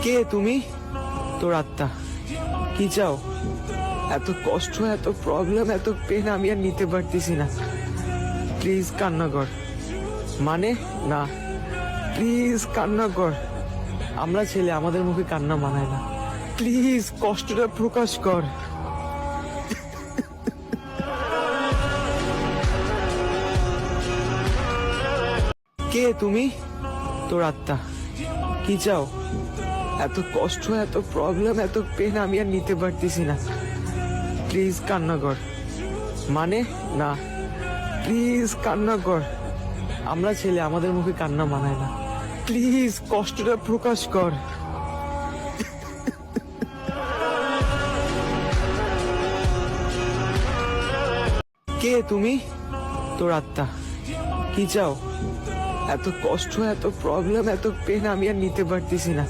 কে তুমি? তোর আত্মা কি চাও? এত কষ্ট, এত প্রবলেম, এত পেন আমি আর নিতে পারতেছি না। প্লিজ কান্না কর। মানে না, প্লিজ কান্না কর। আমরা ছেলে, আমাদের মুখে কান্না মানায় না। প্লিজ কষ্টটা প্রকাশ কর। কে তুমি? তোর আত্মা কি চাও? এত কষ্ট, এত প্রবলেম, এত পেন আমি আর নিতে পারতেছি না। প্লিজ কান্না কর। মানে না, প্লিজ কান্না কর। আমরা ছেলে, আমাদের মুখে কান্না মানায় না। প্লিজ কষ্টটা প্রকাশ কর। কে তুমি? তোর আত্মা কি চাও? এত কষ্ট, এত প্রবলেম, এত পেন আমি আর নিতে পারতেছি না। প্লিজ কান্না কর। মানে না, প্লিজ কান্না কর। আমরা ছেলে, আমাদের মুখে কান্না মানায় না। প্লিজ কষ্টটা প্রকাশ কর। কে তুমি? তোর আত্মা কি চাও? এত কষ্ট, এত প্রবলেম, এত পেন আমি আর নিতে পারতেছি না।